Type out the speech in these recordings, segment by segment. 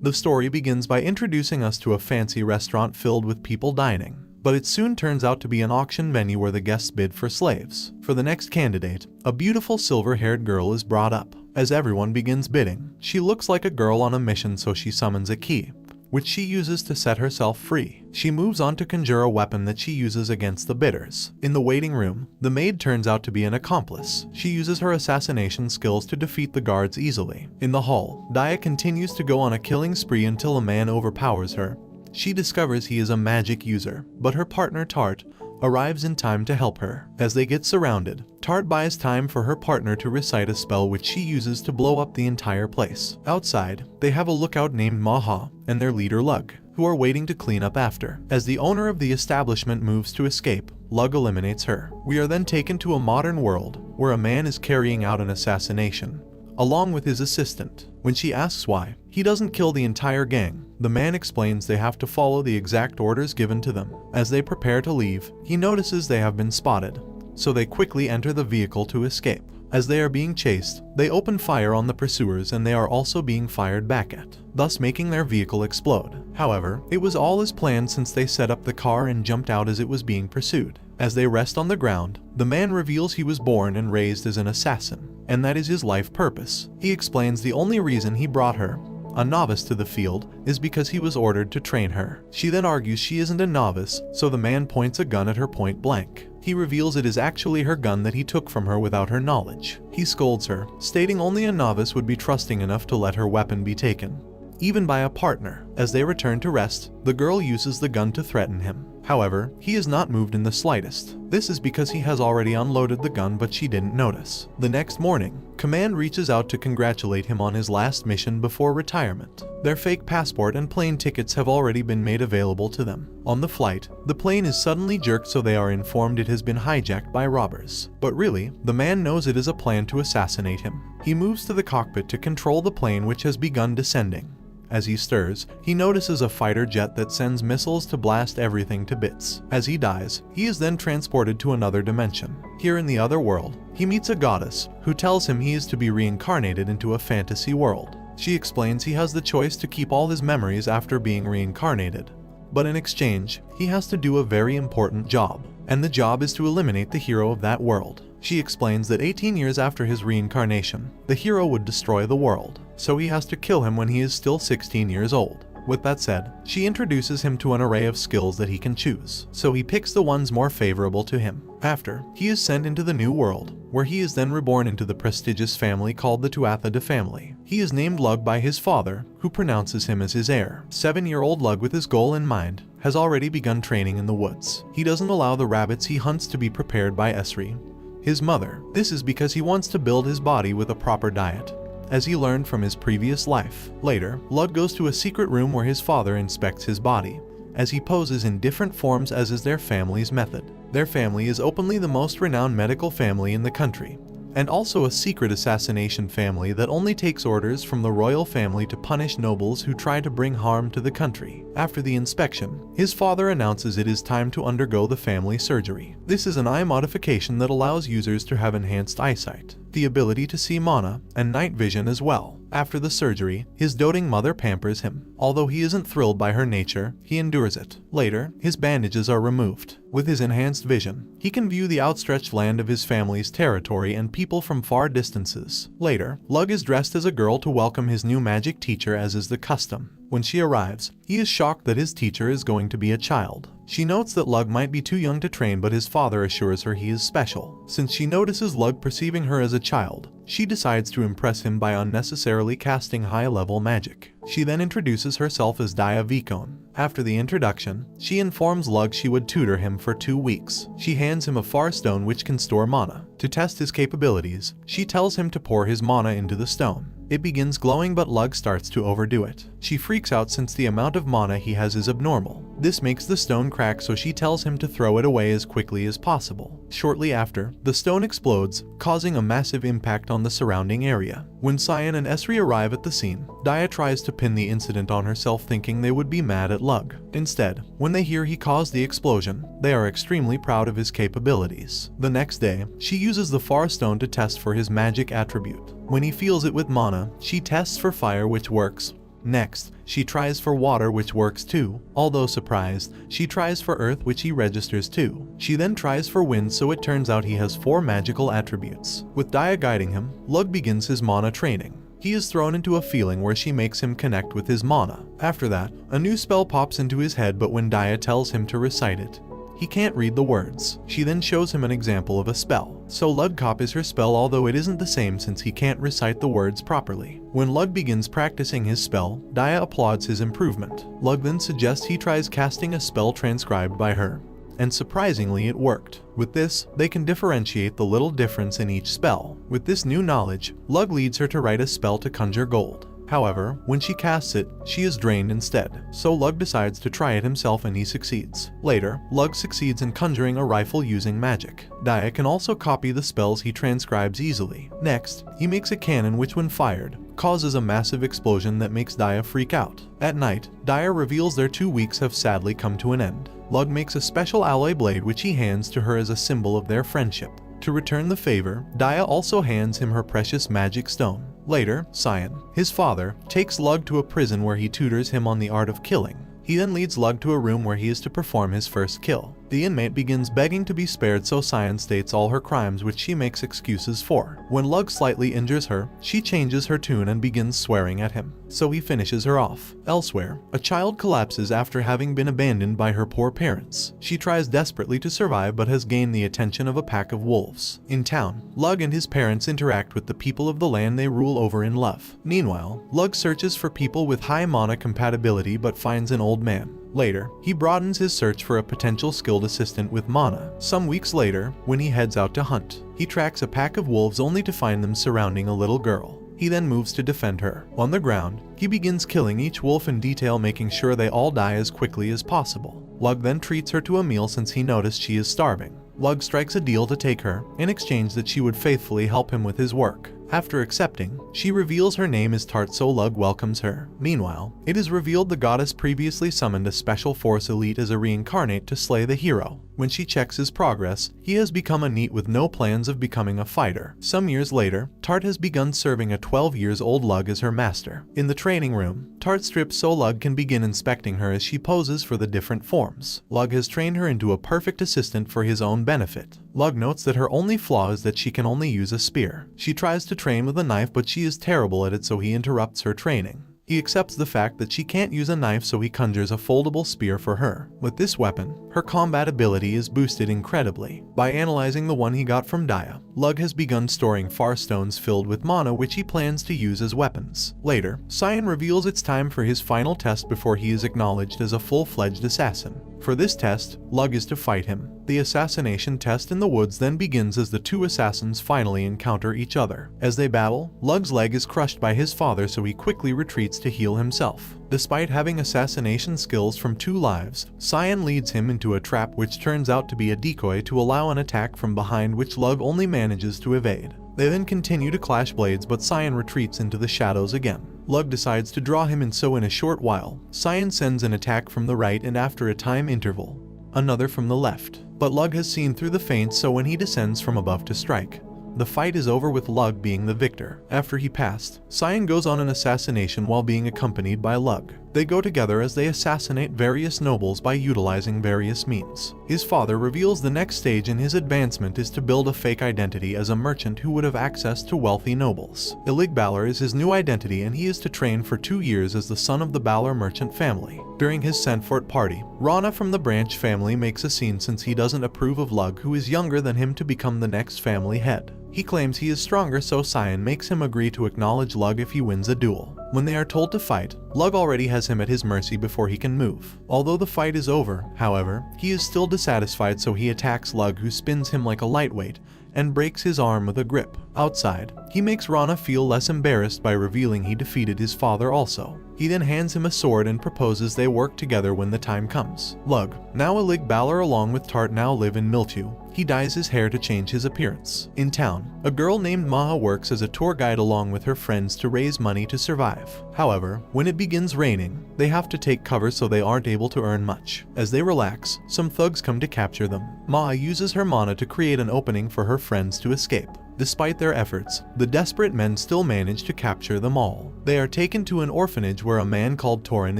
The story begins by introducing us to a fancy restaurant filled with people dining, but it soon turns out to be an auction venue where the guests bid for slaves. For the next candidate, a beautiful silver-haired girl is brought up. As everyone begins bidding, she looks like a girl on a mission, so she summons a key, which she uses to set herself free. She moves on to conjure a weapon that she uses against the bidders. In the waiting room, the maid turns out to be an accomplice. She uses her assassination skills to defeat the guards easily. In the hall, Daya continues to go on a killing spree until a man overpowers her. She discovers he is a magic user, but her partner Tart arrives in time to help her. As they get surrounded, Tart buys time for her partner to recite a spell which she uses to blow up the entire place. Outside, they have a lookout named Maha and their leader Lug, who are waiting to clean up after. As the owner of the establishment moves to escape, Lug eliminates her. We are then taken to a modern world where a man is carrying out an assassination, along with his assistant. When she asks why he doesn't kill the entire gang, the man explains they have to follow the exact orders given to them. As they prepare to leave, he notices they have been spotted, so they quickly enter the vehicle to escape. As they are being chased, they open fire on the pursuers and they are also being fired back at, thus making their vehicle explode. However, it was all as planned since they set up the car and jumped out as it was being pursued. As they rest on the ground, the man reveals he was born and raised as an assassin, and that is his life purpose. He explains the only reason he brought her, a novice, to the field is because he was ordered to train her. She then argues she isn't a novice, so the man points a gun at her point blank. He reveals it is actually her gun that he took from her without her knowledge. He scolds her, stating only a novice would be trusting enough to let her weapon be taken, even by a partner. As they return to rest, the girl uses the gun to threaten him. However, he is not moved in the slightest. This is because he has already unloaded the gun, but she didn't notice. The next morning, Command reaches out to congratulate him on his last mission before retirement. Their fake passport and plane tickets have already been made available to them. On the flight, the plane is suddenly jerked, so they are informed it has been hijacked by robbers. But really, the man knows it is a plan to assassinate him. He moves to the cockpit to control the plane, which has begun descending. As he stirs, he notices a fighter jet that sends missiles to blast everything to bits. As he dies, he is then transported to another dimension. Here in the other world, he meets a goddess who tells him he is to be reincarnated into a fantasy world. She explains he has the choice to keep all his memories after being reincarnated, but in exchange, he has to do a very important job, and the job is to eliminate the hero of that world. She explains that 18 years after his reincarnation, the hero would destroy the world, so he has to kill him when he is still 16 years old. With that said, she introduces him to an array of skills that he can choose, so he picks the ones more favorable to him. After, he is sent into the new world, where he is then reborn into the prestigious family called the Tuatha family. He is named Lug by his father, who pronounces him as his heir. 7-year-old Lug, with his goal in mind, has already begun training in the woods. He doesn't allow the rabbits he hunts to be prepared by Esri, his mother. This is because he wants to build his body with a proper diet, as he learned from his previous life. Later, Lug goes to a secret room where his father inspects his body, as he poses in different forms, as is their family's method. Their family is openly the most renowned medical family in the country, and also a secret assassination family that only takes orders from the royal family to punish nobles who try to bring harm to the country. After the inspection, his father announces it is time to undergo the family surgery. This is an eye modification that allows users to have enhanced eyesight, the ability to see mana, and night vision as well. After the surgery, his doting mother pampers him. Although he isn't thrilled by her nature, he endures it. Later, his bandages are removed. With his enhanced vision, he can view the outstretched land of his family's territory and people from far distances. Later, Lug is dressed as a girl to welcome his new magic teacher, as is the custom. When she arrives, he is shocked that his teacher is going to be a child. She notes that Lug might be too young to train, but his father assures her he is special. Since she notices Lug perceiving her as a child, she decides to impress him by unnecessarily casting high-level magic. She then introduces herself as Daya Vicon. After the introduction, she informs Lug she would tutor him for 2 weeks. She hands him a far stone which can store mana. To test his capabilities, she tells him to pour his mana into the stone. It begins glowing, but Lug starts to overdo it. She freaks out since the amount of mana he has is abnormal. This makes the stone crack, so she tells him to throw it away as quickly as possible. Shortly after, the stone explodes, causing a massive impact on the surrounding area. When Cyan and Esri arrive at the scene, Daya tries to pin the incident on herself, thinking they would be mad at Lug. Instead, when they hear he caused the explosion, they are extremely proud of his capabilities. The next day, she uses the far stone to test for his magic attribute. When he feels it with mana, she tests for fire, which works, Next, she tries for water, which works too. Although surprised, she tries for earth, which he registers too. She then tries for wind, so it turns out he has 4 magical attributes. With Daya guiding him, Lug begins his mana training. He is thrown into a feeling where she makes him connect with his mana. After that, a new spell pops into his head, but when Daya tells him to recite it, he can't read the words. She then shows him an example of a spell. So Lug copies her spell, although it isn't the same since he can't recite the words properly. When Lug begins practicing his spell, Daya applauds his improvement. Lug then suggests he tries casting a spell transcribed by her. And surprisingly, it worked. With this, they can differentiate the little difference in each spell. With this new knowledge, Lug leads her to write a spell to conjure gold. However, when she casts it, she is drained instead, so Lug decides to try it himself and he succeeds. Later, Lug succeeds in conjuring a rifle using magic. Daya can also copy the spells he transcribes easily. Next, he makes a cannon which, when fired, causes a massive explosion that makes Daya freak out. At night, Daya reveals their 2 weeks have sadly come to an end. Lug makes a special alloy blade which he hands to her as a symbol of their friendship. To return the favor, Daya also hands him her precious magic stone. Later, Cyan, his father, takes Lug to a prison where he tutors him on the art of killing. He then leads Lug to a room where he is to perform his first kill. The inmate begins begging to be spared, so Cyan states all her crimes, which she makes excuses for. When Lug slightly injures her, she changes her tune and begins swearing at him, so he finishes her off. Elsewhere, a child collapses after having been abandoned by her poor parents. She tries desperately to survive but has gained the attention of a pack of wolves. In town, Lug and his parents interact with the people of the land they rule over in love. Meanwhile, Lug searches for people with high mana compatibility but finds an old man. Later, he broadens his search for a potential skilled assistant with mana. Some weeks later, when he heads out to hunt, he tracks a pack of wolves only to find them surrounding a little girl. He then moves to defend her. On the ground, he begins killing each wolf in detail, making sure they all die as quickly as possible. Lug then treats her to a meal since he noticed she is starving. Lug strikes a deal to take her, in exchange that she would faithfully help him with his work. After accepting, she reveals her name is Tart, so Lug welcomes her. Meanwhile, it is revealed the goddess previously summoned a special force elite as a reincarnate to slay the hero. When she checks his progress, he has become a NEET with no plans of becoming a fighter. Some years later, Tart has begun serving a 12-year-old Lug as her master. In the training room, Tart strips so Lug can begin inspecting her as she poses for the different forms. Lug has trained her into a perfect assistant for his own benefit. Lug notes that her only flaw is that she can only use a spear. She tries to train with a knife, but she is terrible at it, so he interrupts her training. He accepts the fact that she can't use a knife, so he conjures a foldable spear for her. With this weapon, her combat ability is boosted incredibly. By analyzing the one he got from Daya, Lug has begun storing far stones filled with mana, which he plans to use as weapons. Later, Cyan reveals it's time for his final test before he is acknowledged as a full-fledged assassin. For this test, Lug is to fight him. The assassination test in the woods then begins as the two assassins finally encounter each other. As they battle, Lug's leg is crushed by his father, so he quickly retreats to heal himself. Despite having assassination skills from 2 lives, Cyan leads him into a trap which turns out to be a decoy to allow an attack from behind, which Lug only manages to evade. They then continue to clash blades, but Cyan retreats into the shadows again. Lug decides to draw him in, so in a short while, Cyan sends an attack from the right and after a time interval, another from the left. But Lug has seen through the feint, so when he descends from above to strike, the fight is over with Lug being the victor. After he passed, Cyan goes on an assassination while being accompanied by Lug. They go together as they assassinate various nobles by utilizing various means. His father reveals the next stage in his advancement is to build a fake identity as a merchant who would have access to wealthy nobles. Ilig Balor is his new identity, and he is to train for 2 years as the son of the Balor merchant family. During his Sandfort party, Rana from the Branch family makes a scene since he doesn't approve of Lug, who is younger than him, to become the next family head. He claims he is stronger, so Cyan makes him agree to acknowledge Lug if he wins a duel. When they are told to fight, Lug already has him at his mercy before he can move. Although the fight is over, however, he is still dissatisfied, so he attacks Lug, who spins him like a lightweight and breaks his arm with a grip. Outside, he makes Rana feel less embarrassed by revealing he defeated his father also. He then hands him a sword and proposes they work together when the time comes. Lug, now Ilig Balor along with Tart, now live in Miltu. He dyes his hair to change his appearance. In town, a girl named Maha works as a tour guide along with her friends to raise money to survive. However, when it begins raining, they have to take cover, so they aren't able to earn much. As they relax, some thugs come to capture them. Maha uses her mana to create an opening for her friends to escape. Despite their efforts, the desperate men still manage to capture them all. They are taken to an orphanage where a man called Torin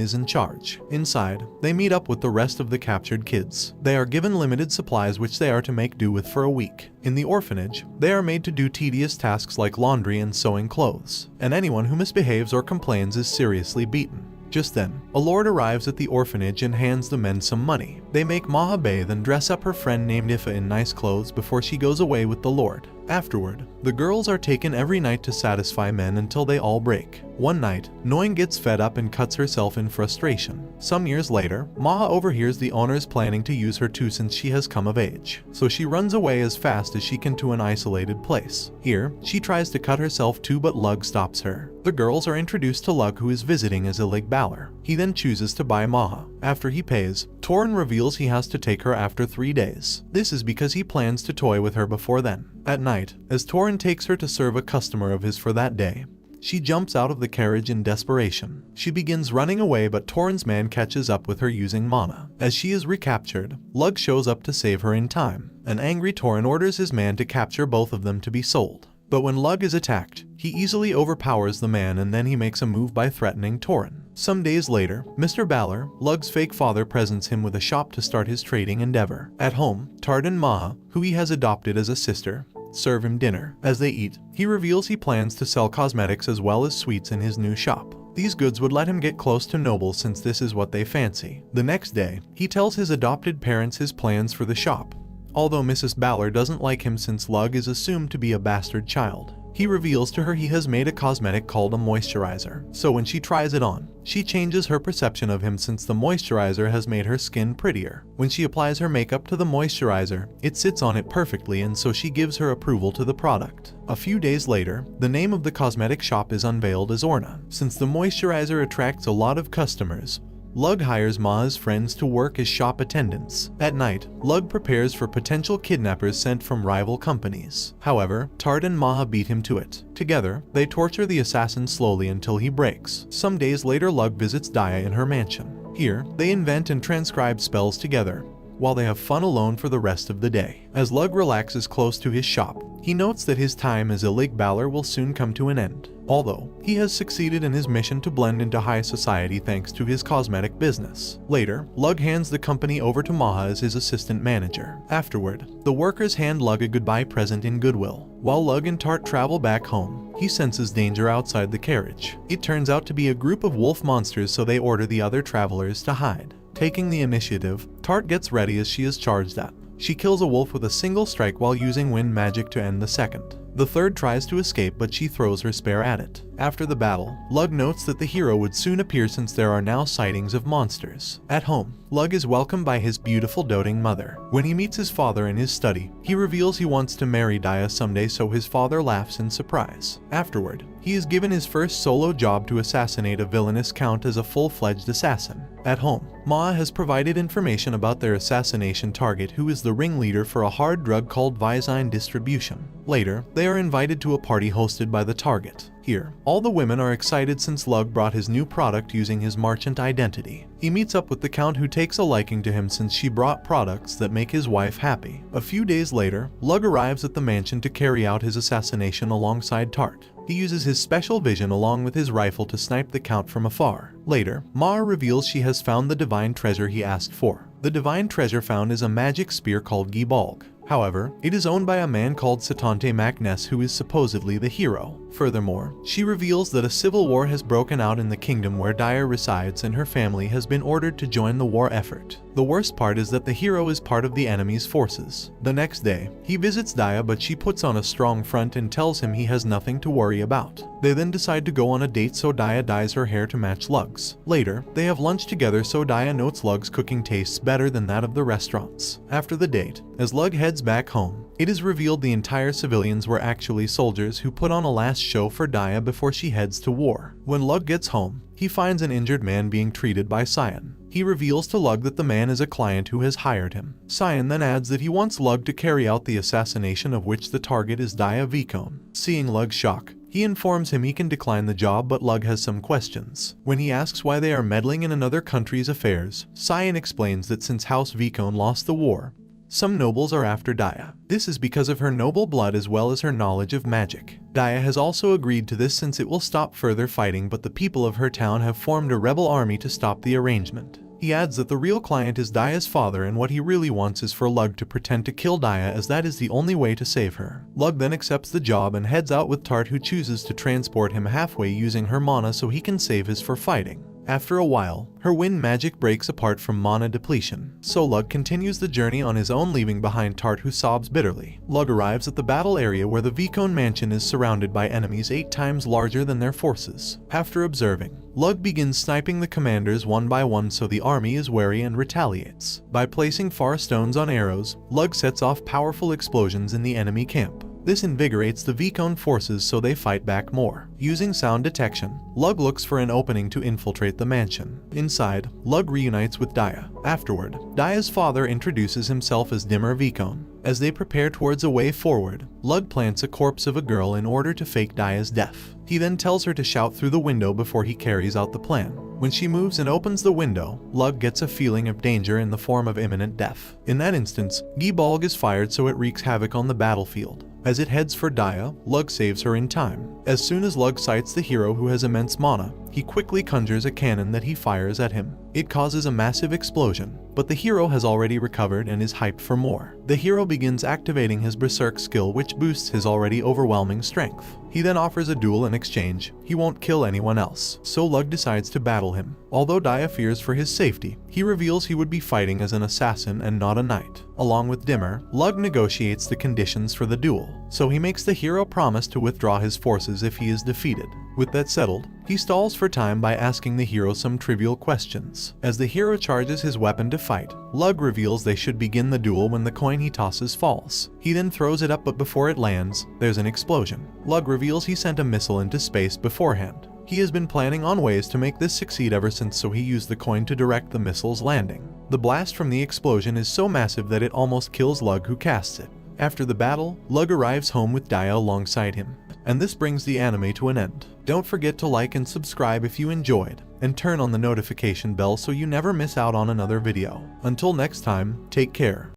is in charge. Inside, they meet up with the rest of the captured kids. They are given limited supplies which they are to make do with for a week. In the orphanage, they are made to do tedious tasks like laundry and sewing clothes, and anyone who misbehaves or complains is seriously beaten. Just then, a lord arrives at the orphanage and hands the men some money. They make Maha bathe and dress up her friend named Ifa in nice clothes before she goes away with the lord. Afterward, the girls are taken every night to satisfy men until they all break. One night, Noin gets fed up and cuts herself in frustration. Some years later, Maha overhears the owners planning to use her too since she has come of age. So she runs away as fast as she can to an isolated place. Here, she tries to cut herself too but Lug stops her. The girls are introduced to Lug who is visiting as Ilig Balor. He then chooses to buy Maha. After he pays, Torin reveals he has to take her after 3 days. This is because he plans to toy with her before then. At night, as Torin takes her to serve a customer of his for that day, she jumps out of the carriage in desperation. She begins running away but Torin's man catches up with her using mana. As she is recaptured, Lug shows up to save her in time. An angry Torin orders his man to capture both of them to be sold. But when Lug is attacked, he easily overpowers the man and then he makes a move by threatening Torin. Some days later, Mr. Balor, Lug's fake father, presents him with a shop to start his trading endeavor. At home, Tard and Maha, who he has adopted as a sister, serve him dinner. As they eat, he reveals he plans to sell cosmetics as well as sweets in his new shop. These goods would let him get close to nobles since this is what they fancy. The next day, he tells his adopted parents his plans for the shop. Although Mrs. Balor doesn't like him since Lug is assumed to be a bastard child, he reveals to her he has made a cosmetic called a moisturizer. So when she tries it on, she changes her perception of him since the moisturizer has made her skin prettier. When she applies her makeup to the moisturizer, it sits on it perfectly and so she gives her approval to the product. A few days later, the name of the cosmetic shop is unveiled as Orna. Since the moisturizer attracts a lot of customers, Lug hires Maha's friends to work as shop attendants. At night, Lug prepares for potential kidnappers sent from rival companies. However, Tard and Maha beat him to it. Together, they torture the assassin slowly until he breaks. Some days later, Lug visits Daya in her mansion. Here, they invent and transcribe spells together, while they have fun alone for the rest of the day. As Lug relaxes close to his shop, he notes that his time as Ilig Balor will soon come to an end. Although he has succeeded in his mission to blend into high society thanks to his cosmetic business. Later, Lug hands the company over to Maha as his assistant manager. Afterward, the workers hand Lug a goodbye present in goodwill. While Lug and Tart travel back home, he senses danger outside the carriage. It turns out to be a group of wolf monsters, so they order the other travelers to hide. Taking the initiative, Tart gets ready as she is charged at. She kills a wolf with a single strike while using wind magic to end the second. The third tries to escape but she throws her spear at it. After the battle, Lug notes that the hero would soon appear since there are now sightings of monsters. At home, Lug is welcomed by his beautiful doting mother. When he meets his father in his study, he reveals he wants to marry Daya someday, so his father laughs in surprise. Afterward, he is given his first solo job to assassinate a villainous count as a full-fledged assassin. At home, Maha has provided information about their assassination target, who is the ringleader for a hard drug called Visine distribution. Later, they are invited to a party hosted by the target. Here, all the women are excited since Lug brought his new product using his merchant identity. He meets up with the count, who takes a liking to him since she brought products that make his wife happy. A few days later, Lug arrives at the mansion to carry out his assassination alongside Tart. He uses his special vision along with his rifle to snipe the count from afar. Later, Mara reveals she has found the divine treasure he asked for. The divine treasure found is a magic spear called Gibalg. However, it is owned by a man called Satante Macness, who is supposedly the hero. Furthermore, she reveals that a civil war has broken out in the kingdom where Daya resides and her family has been ordered to join the war effort. The worst part is that the hero is part of the enemy's forces. The next day, he visits Daya, but she puts on a strong front and tells him he has nothing to worry about. They then decide to go on a date, so Daya dyes her hair to match Lug's. Later, they have lunch together, so Daya notes Lug's cooking tastes better than that of the restaurants. After the date, as Lug heads back home, it is revealed the entire civilians were actually soldiers who put on a last show for Daya before she heads to war. When Lug gets home, he finds an injured man being treated by Cyan. He reveals to Lug that the man is a client who has hired him. Cyan then adds that he wants Lug to carry out the assassination, of which the target is Daya Vicone. Seeing Lug's shock, he informs him he can decline the job, but Lug has some questions. When he asks why they are meddling in another country's affairs, Cyan explains that since House Vicone lost the war, some nobles are after Daya. This is because of her noble blood as well as her knowledge of magic. Daya has also agreed to this since it will stop further fighting, but the people of her town have formed a rebel army to stop the arrangement. He adds that the real client is Daya's father and what he really wants is for Lug to pretend to kill Daya as that is the only way to save her. Lug then accepts the job and heads out with Tart, who chooses to transport him halfway using her mana so he can save his for fighting. After a while, her wind magic breaks apart from mana depletion, so Lug continues the journey on his own, leaving behind Tart, who sobs bitterly. Lug arrives at the battle area where the Vicone mansion is surrounded by enemies 8 times larger than their forces. After observing, Lug begins sniping the commanders one by one so the army is wary and retaliates. By placing far stones on arrows, Lug sets off powerful explosions in the enemy camp. This invigorates the Vicone forces so they fight back more. Using sound detection, Lug looks for an opening to infiltrate the mansion. Inside, Lug reunites with Daya. Afterward, Daya's father introduces himself as Dimmer Vicone. As they prepare towards a way forward, Lug plants a corpse of a girl in order to fake Daya's death. He then tells her to shout through the window before he carries out the plan. When she moves and opens the window, Lug gets a feeling of danger in the form of imminent death. In that instance, Gibalg is fired so it wreaks havoc on the battlefield. As it heads for Daya, Lug saves her in time. As soon as Lug sights the hero who has immense mana, he quickly conjures a cannon that he fires at him. It causes a massive explosion, but the hero has already recovered and is hyped for more. The hero begins activating his Berserk skill, which boosts his already overwhelming strength. He then offers a duel in exchange. He won't kill anyone else, so Lug decides to battle him. Although Daya fears for his safety, he reveals he would be fighting as an assassin and not a knight. Along with Dimmer, Lug negotiates the conditions for the duel, so he makes the hero promise to withdraw his forces if he is defeated. With that settled, he stalls for time by asking the hero some trivial questions. As the hero charges his weapon to fight, Lug reveals they should begin the duel when the coin he tosses falls. He then throws it up, but before it lands, there's an explosion. Lug reveals he sent a missile into space beforehand. He has been planning on ways to make this succeed ever since, so he used the coin to direct the missile's landing. The blast from the explosion is so massive that it almost kills Lug, who casts it. After the battle, Lug arrives home with Daya alongside him. And this brings the anime to an end. Don't forget to like and subscribe if you enjoyed, and turn on the notification bell so you never miss out on another video. Until next time, take care.